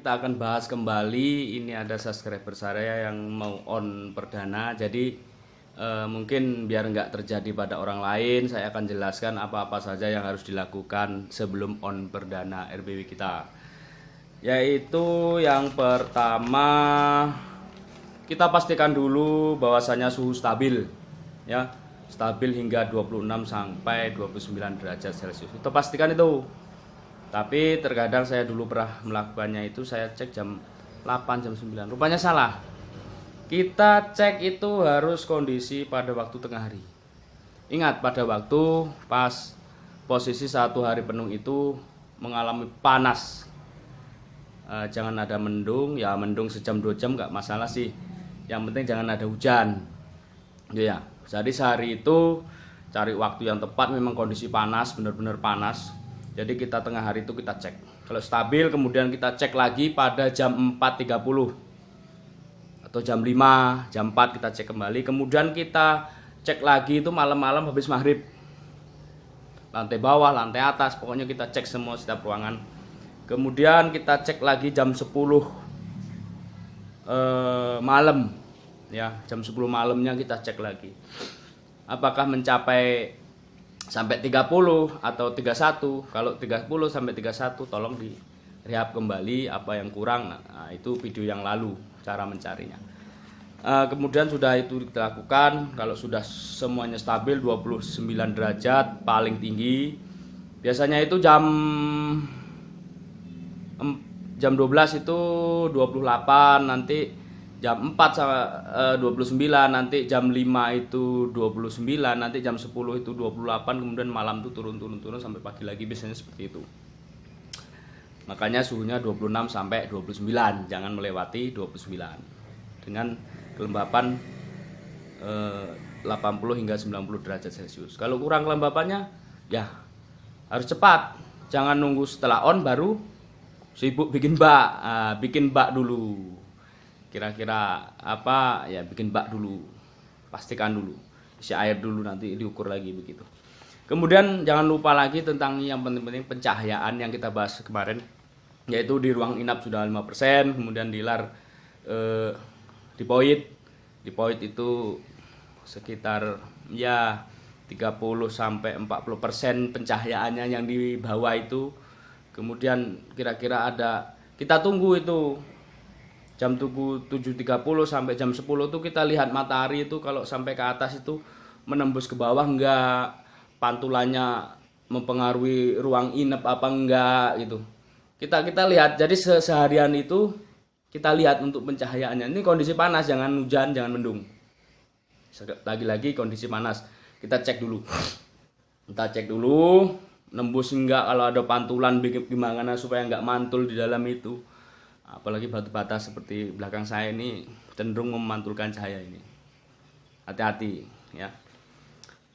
kita akan bahas kembali. Ini ada subscriber saya yang mau on perdana. Jadi mungkin biar nggak terjadi pada orang lain, saya akan jelaskan apa-apa saja yang harus dilakukan sebelum on perdana RBW kita. Yaitu yang pertama, kita pastikan dulu bahwasanya suhu stabil, ya, stabil hingga 26 sampai 29 derajat Celcius. Itu pastikan itu. Tapi terkadang saya dulu pernah melakukannya itu, saya cek jam 8, jam 9. Rupanya salah. Kita cek itu harus kondisi pada waktu tengah hari. Ingat, pada waktu pas posisi 1 hari penuh itu mengalami panas. Jangan ada mendung, ya mendung sejam 2 jam nggak masalah sih. Yang penting jangan ada hujan. Ya, jadi sehari itu cari waktu yang tepat, memang kondisi panas, benar-benar panas. Jadi kita tengah hari itu kita cek. Kalau stabil, kemudian kita cek lagi pada jam 4.30 atau jam 5, jam 4 kita cek kembali. Kemudian kita cek lagi itu malam-malam habis maghrib. Lantai bawah, lantai atas, pokoknya kita cek semua setiap ruangan. Kemudian kita cek lagi jam 10 malam. Ya, jam 10 malamnya kita cek lagi. Apakah mencapai sampai 30 atau 31. Kalau 30 sampai 31 tolong di rehab kembali apa yang kurang. Nah, itu video yang lalu cara mencarinya. Kemudian sudah itu dilakukan. Kalau sudah semuanya stabil 29 derajat paling tinggi, biasanya itu jam 12 itu 28, nanti jam 4 sama 29, nanti jam 5 itu 29, nanti jam 10 itu 28, kemudian malam itu turun sampai pagi lagi, biasanya seperti itu. Makanya suhunya 26 sampai 29, jangan melewati 29. Dengan kelembapan 80 hingga 90 derajat Celcius. Kalau kurang kelembapannya ya harus cepat. Jangan nunggu setelah on baru sibuk bikin bak. Bikin bak dulu. Kira-kira apa ya, bikin bak dulu, pastikan dulu isi air dulu, nanti diukur lagi begitu. Kemudian jangan lupa lagi tentang yang penting-penting pencahayaan yang kita bahas kemarin, yaitu di ruang inap sudah 5%, kemudian di lar di POIT itu sekitar ya 30 sampai 40% pencahayaannya yang di bawah itu. Kemudian kira-kira ada, kita tunggu itu jam 7.30 sampai jam 10 tuh kita lihat matahari itu kalau sampai ke atas itu menembus ke bawah enggak, pantulannya mempengaruhi ruang inap apa enggak gitu. Kita lihat. Jadi seharian itu kita lihat untuk pencahayaannya. Ini kondisi panas, jangan hujan, jangan mendung. Lagi-lagi kondisi panas. Kita cek dulu. Nembus enggak, kalau ada pantulan gimana supaya enggak mantul di dalam itu. Apalagi batu bata seperti belakang saya ini cenderung memantulkan cahaya ini. Hati-hati ya.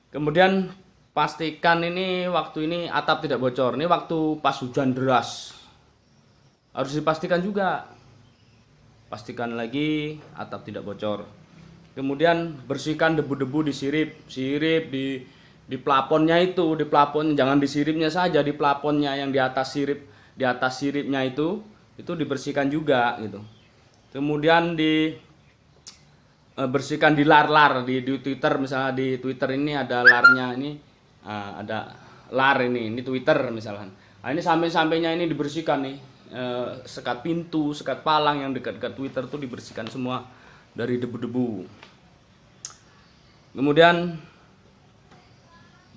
Kemudian pastikan ini waktu ini atap tidak bocor. Ini waktu pas hujan deras. Harus dipastikan juga. Pastikan lagi atap tidak bocor. Kemudian bersihkan debu-debu di sirip di plafonnya itu, di plafon, jangan di siripnya saja, di plafonnya yang di atas siripnya itu dibersihkan juga gitu. Kemudian bersihkan di lar di Twitter, misalnya di Twitter ini ada larnya ini, ada lar ini Twitter misalkan. Nah, ini samping-sampingnya ini dibersihkan nih, sekat pintu, sekat palang yang dekat-dekat Twitter tuh dibersihkan semua dari debu-debu. Kemudian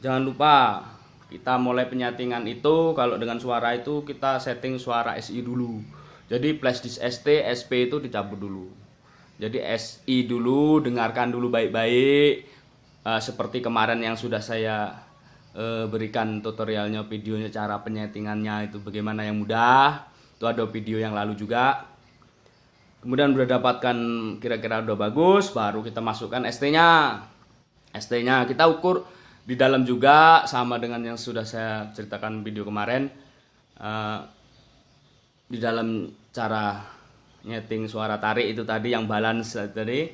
jangan lupa kita mulai penyetingan itu, kalau dengan suara itu kita setting suara SI dulu. Jadi flash disk ST, SP itu dicabut dulu. Jadi SI dulu, dengarkan dulu baik-baik. Seperti kemarin yang sudah saya berikan tutorialnya, videonya, cara penyetingannya itu bagaimana yang mudah. Itu ada video yang lalu juga. Kemudian udah dapatkan kira-kira udah bagus, baru kita masukkan ST-nya. ST-nya kita ukur di dalam juga, sama dengan yang sudah saya ceritakan video kemarin. Di dalam cara nyeting suara tarik itu tadi yang balance tadi.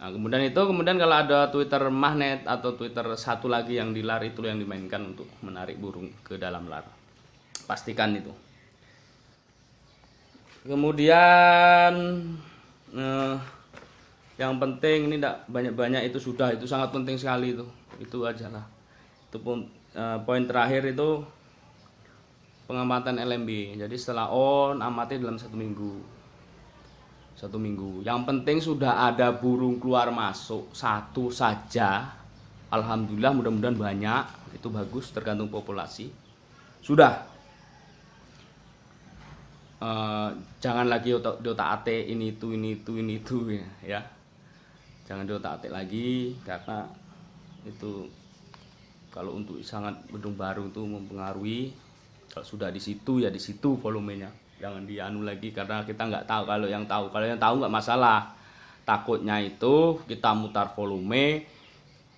Nah, kemudian kalau ada Twitter magnet atau Twitter satu lagi yang di lar, itu yang dimainkan untuk menarik burung ke dalam lar. Pastikan itu. Kemudian yang penting ini tidak banyak-banyak, itu sudah, itu sangat penting sekali, itu aja lah. Itu pun poin terakhir itu pengamatan LMB. Jadi setelah on, amati dalam 1 minggu. Yang penting sudah ada burung keluar masuk satu saja, alhamdulillah, mudah-mudahan banyak, itu bagus, tergantung populasi. Sudah, jangan lagi diotak-atik ini itu ya. Jangan diotak-atik lagi, karena itu kalau untuk sangat bedung baru itu mempengaruhi. Kalau sudah di situ ya di situ volumenya, jangan dianu lagi, karena kita nggak tahu. Kalau yang tahu nggak masalah. Takutnya itu kita mutar volume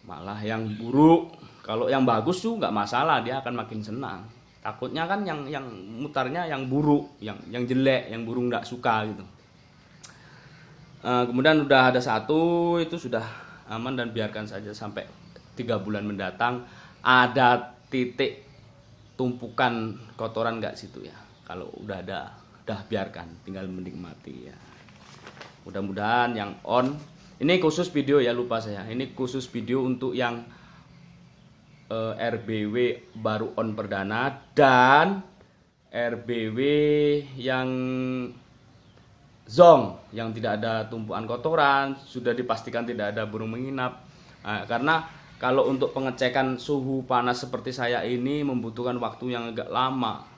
malah yang buruk. Kalau yang bagus tuh nggak masalah, dia akan makin senang. Takutnya kan yang mutarnya yang buruk, yang jelek, yang burung nggak suka gitu. Kemudian udah ada satu, itu sudah aman, dan biarkan saja sampai 3 bulan mendatang. Ada titik tumpukan kotoran nggak situ ya. Kalau udah ada, udah biarkan, tinggal menikmati ya. Mudah-mudahan yang on, ini khusus video ya, lupa saya, ini khusus video untuk yang RBW baru on perdana, dan RBW yang zong yang tidak ada tumpuan kotoran, sudah dipastikan tidak ada burung menginap. Karena kalau untuk pengecekan suhu panas seperti saya ini membutuhkan waktu yang agak lama,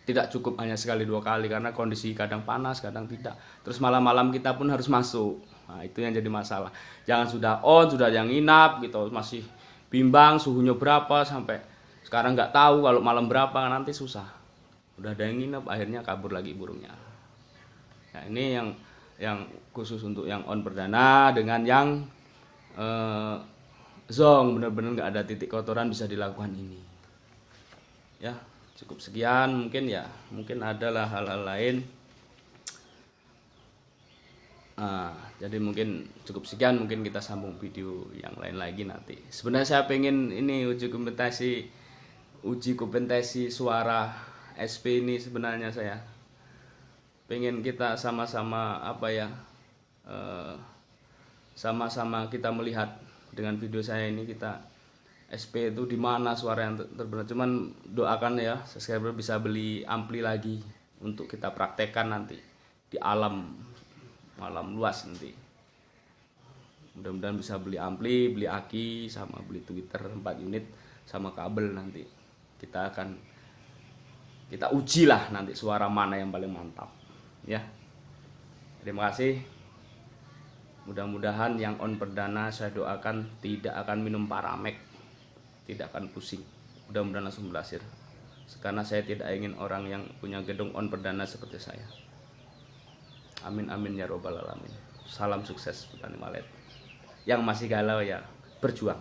tidak cukup hanya sekali 2 kali, karena kondisi kadang panas kadang tidak, terus malam-malam kita pun harus masuk. Nah, itu yang jadi masalah. Jangan sudah on, sudah yang nginap gitu, masih bimbang suhunya berapa, sampai sekarang nggak tahu kalau malam berapa, nanti susah. Udah ada yang nginap, akhirnya kabur lagi burungnya. Nah, ini yang khusus untuk yang on perdana. Dengan yang zong benar-benar nggak ada titik kotoran, bisa dilakukan ini ya. Cukup sekian, mungkin adalah hal-hal lain. Jadi mungkin cukup sekian, mungkin kita sambung video yang lain lagi nanti. Sebenarnya saya pengen ini uji kompetensi suara SP ini. Sebenarnya saya pengen kita sama-sama sama-sama kita melihat dengan video saya ini, kita SP itu di mana suara yang terbenar. Cuman doakan ya, subscriber bisa beli ampli lagi untuk kita praktekkan nanti di alam luas nanti. Mudah-mudahan bisa beli ampli, beli aki, sama beli tweeter 4 unit sama kabel. Nanti kita uji lah nanti suara mana yang paling mantap ya. Terima kasih. Mudah-mudahan yang on perdana saya doakan tidak akan minum Paramek, tidak akan pusing, mudah-mudahan langsung berhasil. Karena saya tidak ingin orang yang punya gedung on perdana seperti saya. Amin amin ya robbal alamin. Salam sukses petani Malet. Yang masih galau ya berjuang.